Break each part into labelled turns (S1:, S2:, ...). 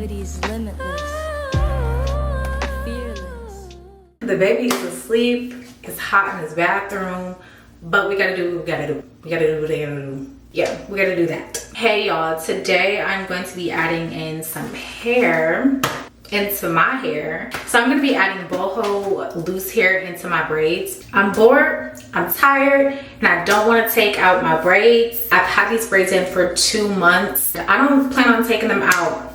S1: Creativity's limitless, fearless.
S2: The baby's asleep. It's hot in his bathroom, but we gotta do what we gotta do. Yeah, we gotta do that. Hey y'all, today I'm going to be adding in some hair into my hair. So I'm gonna be adding boho loose hair into my braids. I'm bored, I'm tired, and I don't wanna take out my braids. I've had these braids in for 2 months. I don't plan on taking them out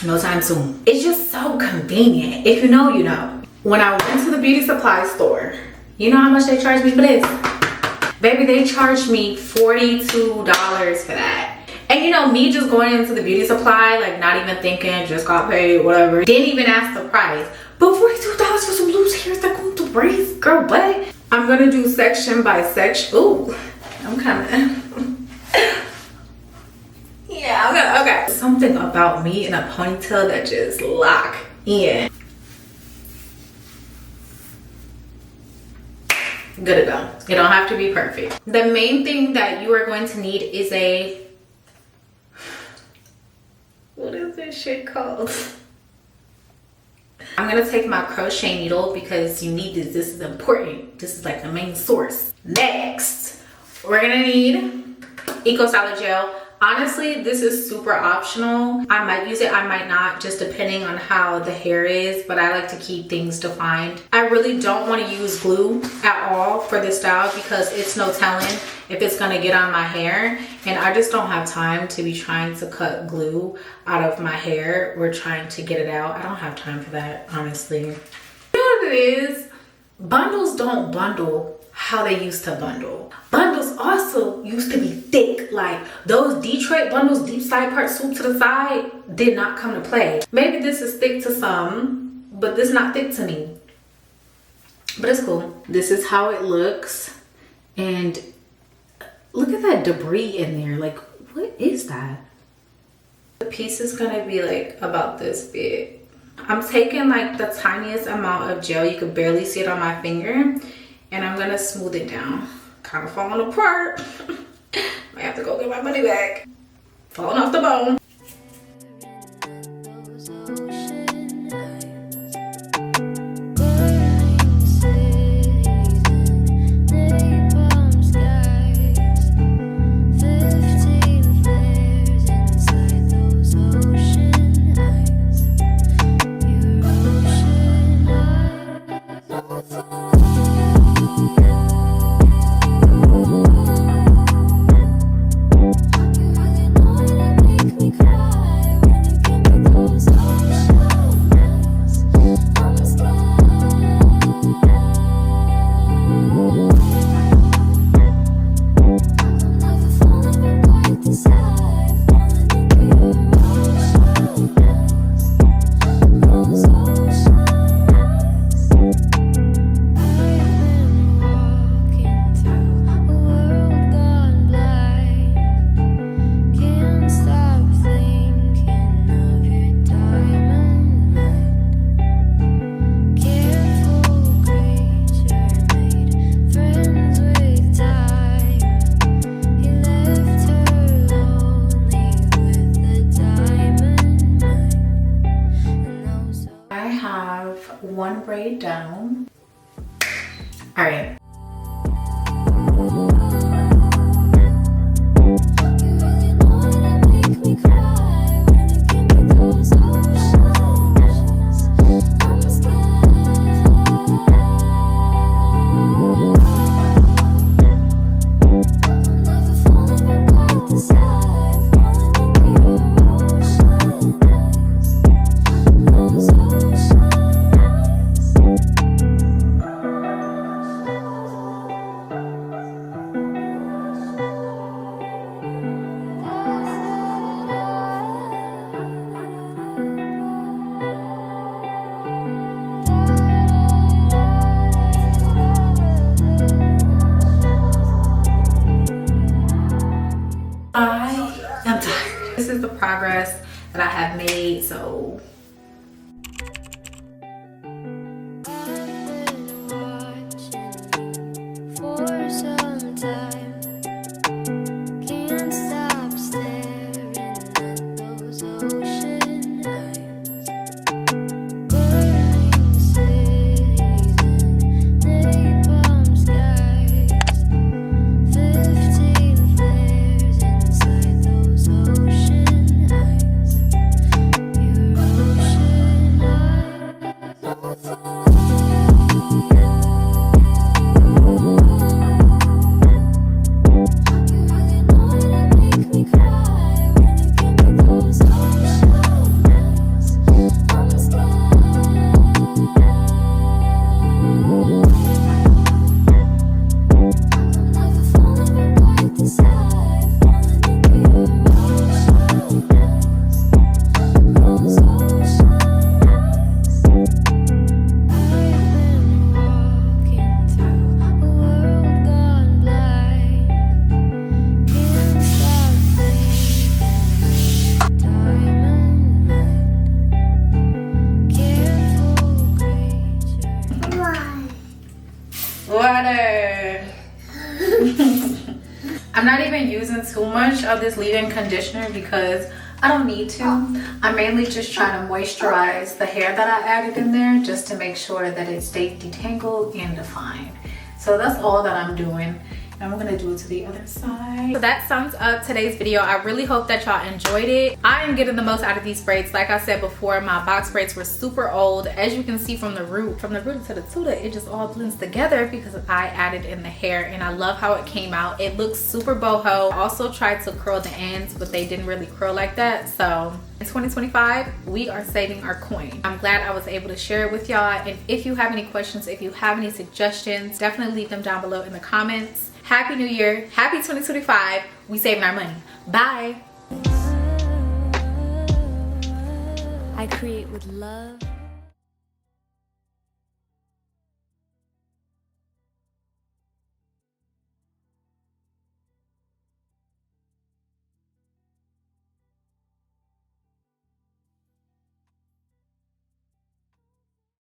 S2: no time soon. It's just so convenient. If you know, you know. When I went to the beauty supply store, you know how much they charged me for this? Baby, they charged me $42 for that. And you know, me just going into the beauty supply, like not even thinking, just got paid, whatever. Didn't even ask the price. But $42 for some loose hairs that go into braids, girl, what? I'm gonna do section by section. Ooh, I'm coming. Yeah, I'm gonna, okay. Something about me in a ponytail that just lock in. Good to go. It don't have to be perfect. The main thing that you are going to need is a, what is this shit called? I'm gonna take my crochet needle because you need this. This is important. This is like the main source. Next, we're gonna need Eco Salad Gel. Honestly, this is super optional. I might use it, I might not, just depending on how the hair is, but I like to keep things defined. I really don't want to use glue at all for this style because it's no telling if it's gonna get on my hair, and I just don't have time to be trying to cut glue out of my hair or trying to get it out. I don't have time for that, honestly. You know what it is? Bundles don't bundle how they used to bundle. Bundles also used to be thick. Like those Detroit bundles, deep side part swoop to the side, did not come to play. Maybe this is thick to some, but this is not thick to me. But it's cool. This is how it looks. And look at that debris in there. Like, what is that? The piece is gonna be like about this big. I'm taking like the tiniest amount of gel. You could barely see it on my finger. And I'm gonna smooth it down. Kind of falling apart. Might have to go get my money back. Falling off the bone. One braid down. All right. This is the progress that I have made, so
S1: Can't stop staring at those ocean eyes.
S2: Water. I'm not even using too much of this leave-in conditioner because I don't need to. I'm mainly just trying to moisturize the hair that I added in there just to make sure that it stays detangled and defined. So that's all that I'm doing. And I'm gonna do it to the other side. So that sums up today's video. I really hope that y'all enjoyed it. I am getting the most out of these braids. Like I said before, my box braids were super old. As you can see from the root to the tuta, it just all blends together because I added in the hair, and I love how it came out. It looks super boho. I also tried to curl the ends, but they didn't really curl like that. So in 2025, we are saving our coin. I'm glad I was able to share it with y'all. And if you have any questions, if you have any suggestions, definitely leave them down below in the comments. Happy New Year. Happy 2025. We saving our money. Bye.
S1: I create with love.